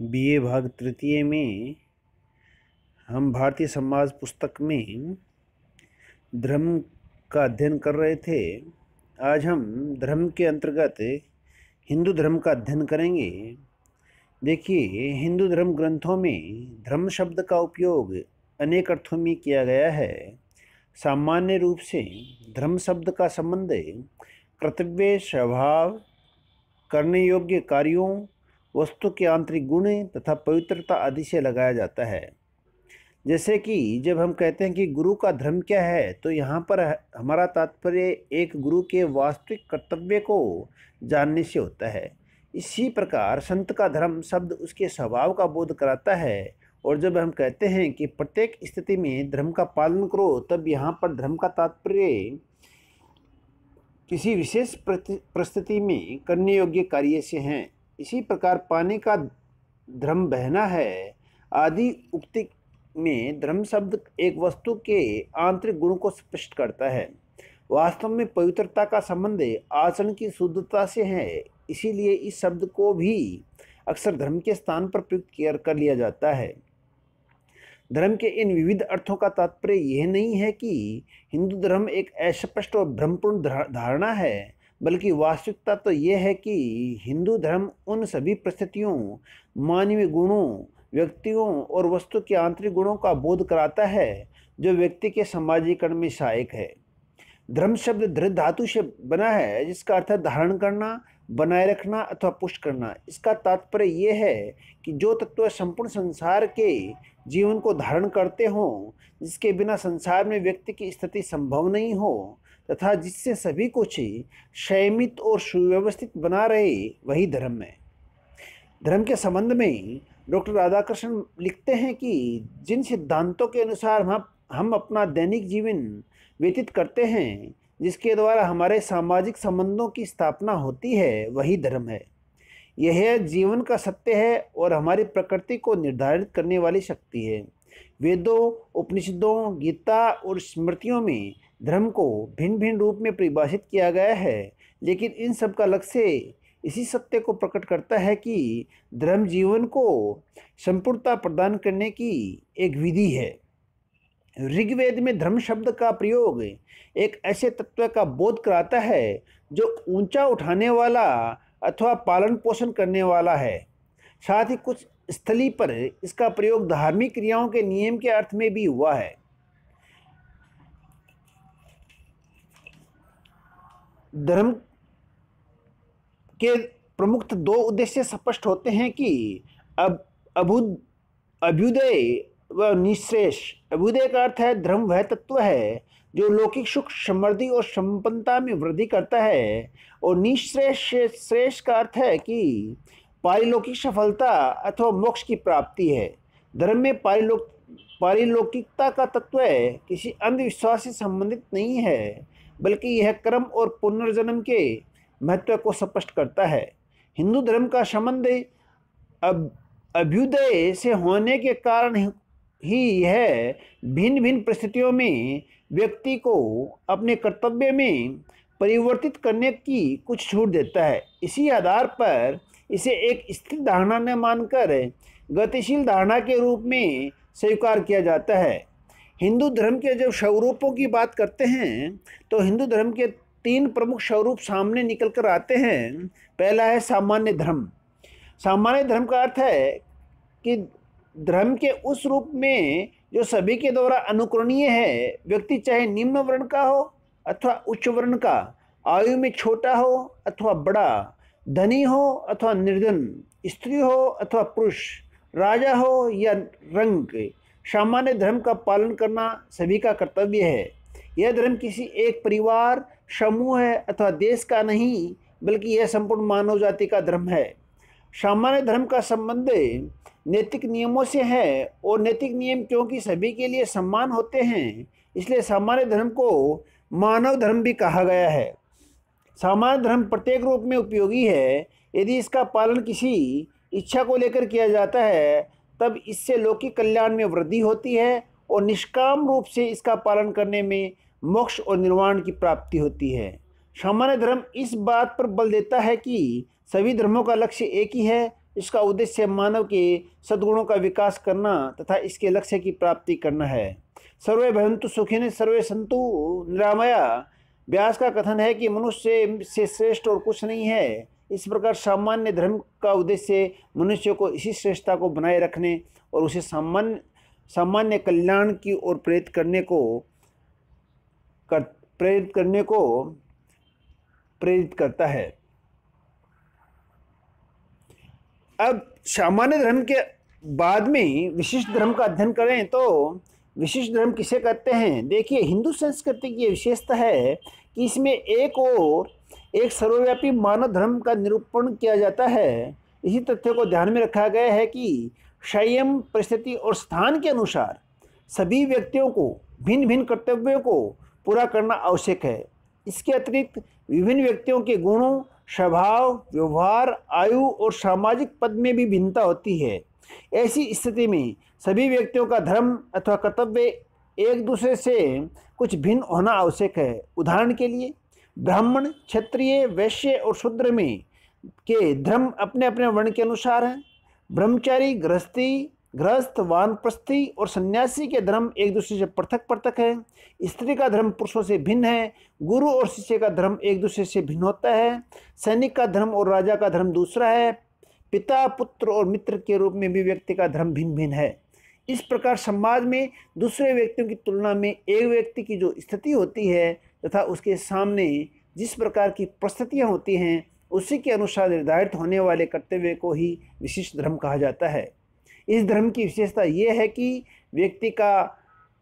BA भाग तृतीय में हम भारतीय समाज पुस्तक में धर्म का अध्ययन कर रहे थे। आज हम धर्म के अंतर्गत हिंदू धर्म का अध्ययन करेंगे। देखिए, हिंदू धर्म ग्रंथों में धर्म शब्द का उपयोग अनेक अर्थों में किया गया है। सामान्य रूप से धर्म शब्द का संबंध कर्तव्य, स्वभाव, करने योग्य कार्यों, वस्तु के आंतरिक गुण तथा पवित्रता आदि से लगाया जाता है। जैसे कि जब हम कहते हैं कि गुरु का धर्म क्या है, तो यहाँ पर हमारा तात्पर्य एक गुरु के वास्तविक कर्तव्य को जानने से होता है। इसी प्रकार संत का धर्म शब्द उसके स्वभाव का बोध कराता है। और जब हम कहते हैं कि प्रत्येक स्थिति में धर्म का पालन करो, तब यहाँ पर धर्म का तात्पर्य किसी विशेष परिस्थिति में करने योग्य कार्य से हैं। इसी प्रकार पानी का धर्म बहना है आदि उक्ति में धर्म शब्द एक वस्तु के आंतरिक गुण को स्पष्ट करता है। वास्तव में पवित्रता का संबंध आचरण की शुद्धता से है। इसीलिए इस शब्द को भी अक्सर धर्म के स्थान पर प्रयुक्त कर लिया जाता है। धर्म के इन विविध अर्थों का तात्पर्य यह नहीं है कि हिंदू धर्म एक अस्पष्ट और भ्रमपूर्ण धारणा है, बल्कि वास्तविकता तो यह है कि हिंदू धर्म उन सभी परिस्थितियों, मानवीय गुणों, व्यक्तियों और वस्तु के आंतरिक गुणों का बोध कराता है जो व्यक्ति के सामाजिकरण में सहायक है। धर्म शब्द धृ धातु से बना है, जिसका अर्थ है धारण करना, बनाए रखना अथवा पुष्ट करना। इसका तात्पर्य यह है कि जो तत्व संपूर्ण संसार के जीवन को धारण करते हों, जिसके बिना संसार में व्यक्ति की स्थिति संभव नहीं हो तथा जिससे सभी कुछ संयमित और सुव्यवस्थित बना रहे, वही धर्म है। धर्म के संबंध में डॉक्टर राधाकृष्णन लिखते हैं कि जिन सिद्धांतों के अनुसार हम अपना दैनिक जीवन व्यतीत करते हैं, जिसके द्वारा हमारे सामाजिक संबंधों की स्थापना होती है, वही धर्म है। यह जीवन का सत्य है और हमारी प्रकृति को निर्धारित करने वाली शक्ति है। वेदों, उपनिषदों, गीता और स्मृतियों में धर्म को भिन्न भिन्न रूप में परिभाषित किया गया है, लेकिन इन सब का लक्ष्य इसी सत्य को प्रकट करता है कि धर्म जीवन को संपूर्णता प्रदान करने की एक विधि है। ऋग्वेद में धर्म शब्द का प्रयोग एक ऐसे तत्व का बोध कराता है जो ऊंचा उठाने वाला अथवा पालन पोषण करने वाला है। साथ ही कुछ स्थली पर इसका प्रयोग धार्मिक क्रियाओं के नियम के अर्थ में भी हुआ है। धर्म के प्रमुख दो उद्देश्य स्पष्ट होते हैं कि अभ्युदय व निःश्रेष। अभ्युदय का अर्थ है धर्म वह तत्व है जो लौकिक सुख, समृद्धि और संपन्नता में वृद्धि करता है, और निःश्रेष का अर्थ है कि पारिलौकिक सफलता अथवा मोक्ष की प्राप्ति है। धर्म में पारिलौकिकता का तत्व किसी अंधविश्वास से संबंधित नहीं है, बल्कि यह कर्म और पुनर्जन्म के महत्व को स्पष्ट करता है। हिंदू धर्म का संबंध अभ्युदय से होने के कारण ही यह भिन्न भिन्न परिस्थितियों में व्यक्ति को अपने कर्तव्य में परिवर्तित करने की कुछ छूट देता है। इसी आधार पर इसे एक स्थिर धारणा न मानकर गतिशील धारणा के रूप में स्वीकार किया जाता है। हिंदू धर्म के जब स्वरूपों की बात करते हैं, तो हिंदू धर्म के 3 प्रमुख स्वरूप सामने निकल कर आते हैं। पहला है सामान्य धर्म। सामान्य धर्म का अर्थ है कि धर्म के उस रूप में जो सभी के द्वारा अनुकरणीय है। व्यक्ति चाहे निम्न वर्ण का हो अथवा उच्च वर्ण का, आयु में छोटा हो अथवा बड़ा, धनी हो अथवा निर्धन, स्त्री हो अथवा पुरुष, राजा हो या रंग, सामान्य धर्म का पालन करना सभी का कर्तव्य है। यह धर्म किसी एक परिवार, समूह अथवा देश का नहीं, बल्कि यह संपूर्ण मानव जाति का धर्म है। सामान्य धर्म का संबंध नैतिक नियमों से है, और नैतिक नियम क्योंकि सभी के लिए समान होते हैं, इसलिए सामान्य धर्म को मानव धर्म भी कहा गया है। सामान्य धर्म प्रत्येक रूप में उपयोगी है। यदि इसका पालन किसी इच्छा को लेकर किया जाता है, तब इससे लौकिक कल्याण में वृद्धि होती है, और निष्काम रूप से इसका पालन करने में मोक्ष और निर्वाण की प्राप्ति होती है। सामान्य धर्म इस बात पर बल देता है कि सभी धर्मों का लक्ष्य एक ही है, इसका उद्देश्य मानव के सद्गुणों का विकास करना तथा इसके लक्ष्य की प्राप्ति करना है। सर्वे भवन्तु सुखिनः सर्वे सन्तु निरामया। व्यास का कथन है कि मनुष्य से श्रेष्ठ और कुछ नहीं है। इस प्रकार सामान्य धर्म का उद्देश्य मनुष्य को इसी श्रेष्ठता को बनाए रखने और उसे सामान्य कल्याण की ओर प्रेरित करता है। अब सामान्य धर्म के बाद में विशिष्ट धर्म का अध्ययन करें तो विशिष्ट धर्म किसे कहते हैं? देखिए, हिंदू संस्कृति की विशेषता है कि इसमें एक सर्वव्यापी मानव धर्म का निरूपण किया जाता है। इसी तथ्य को ध्यान में रखा गया है कि संयम, परिस्थिति और स्थान के अनुसार सभी व्यक्तियों को भिन्न भिन्न कर्तव्यों को पूरा करना आवश्यक है। इसके अतिरिक्त विभिन्न व्यक्तियों के गुणों, स्वभाव, व्यवहार, आयु और सामाजिक पद में भी भिन्नता होती है। ऐसी स्थिति में सभी व्यक्तियों का धर्म अथवा कर्तव्य एक दूसरे से कुछ भिन्न होना आवश्यक है। उदाहरण के लिए ब्राह्मण, क्षत्रिय, वैश्य और शूद्र में के धर्म अपने अपने वर्ण के अनुसार हैं। ब्रह्मचारी, गृहस्थ, वानप्रस्थी और सन्यासी के धर्म एक दूसरे से पृथक पृथक है। स्त्री का धर्म पुरुषों से भिन्न है। गुरु और शिष्य का धर्म एक दूसरे से भिन्न होता है। सैनिक का धर्म और राजा का धर्म दूसरा है। पिता, पुत्र और मित्र के रूप में भी व्यक्ति का धर्म भिन्न भिन्न है। इस प्रकार समाज में दूसरे व्यक्तियों की तुलना में एक व्यक्ति की जो स्थिति होती है तथा उसके सामने जिस प्रकार की परिस्थितियाँ होती हैं, उसी के अनुसार निर्धारित होने वाले कर्तव्य को ही विशिष्ट धर्म कहा जाता है। इस धर्म की विशेषता यह है कि व्यक्ति का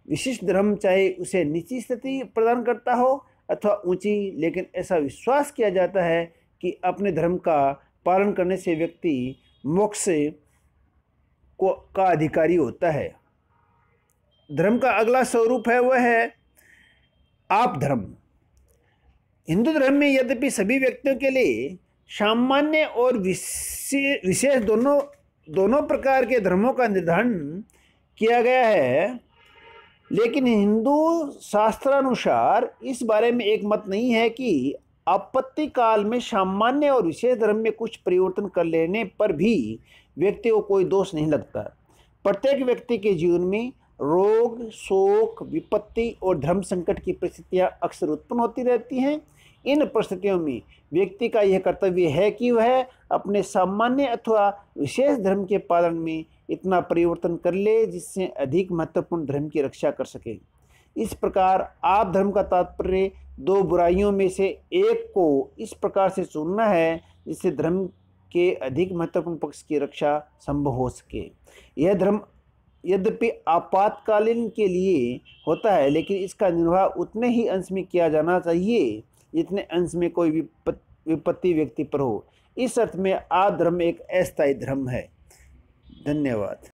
विशिष्ट धर्म चाहे उसे नीची स्थिति प्रदान करता हो अथवा ऊंची, लेकिन ऐसा विश्वास किया जाता है कि अपने धर्म का पालन करने से व्यक्ति मोक्ष का अधिकारी होता है। धर्म का अगला स्वरूप है वह है आप धर्म। हिंदू धर्म में यद्यपि सभी व्यक्तियों के लिए सामान्य और विशेष दोनों प्रकार के धर्मों का निर्धारण किया गया है, लेकिन हिंदू शास्त्रानुसार इस बारे में एक मत नहीं है कि आपत्ति काल में सामान्य और विशेष धर्म में कुछ परिवर्तन कर लेने पर भी व्यक्ति को कोई दोष नहीं लगता। प्रत्येक व्यक्ति के जीवन में रोग, शोक, विपत्ति और धर्म संकट की परिस्थितियां अक्सर उत्पन्न होती रहती हैं। इन परिस्थितियों में व्यक्ति का यह कर्तव्य है कि वह अपने सामान्य अथवा विशेष धर्म के पालन में इतना परिवर्तन कर ले जिससे अधिक महत्वपूर्ण धर्म की रक्षा कर सके। इस प्रकार आप धर्म का तात्पर्य दो बुराइयों में से एक को इस प्रकार से चुनना है जिससे धर्म के अधिक महत्वपूर्ण पक्ष की रक्षा संभव हो सके। यह धर्म यद्यपि आपातकालीन के लिए होता है, लेकिन इसका निर्वाह उतने ही अंश में किया जाना चाहिए जितने अंश में कोई विपत्ति व्यक्ति पर हो। इस अर्थ में आप धर्म एक अस्थायी धर्म है। धन्यवाद।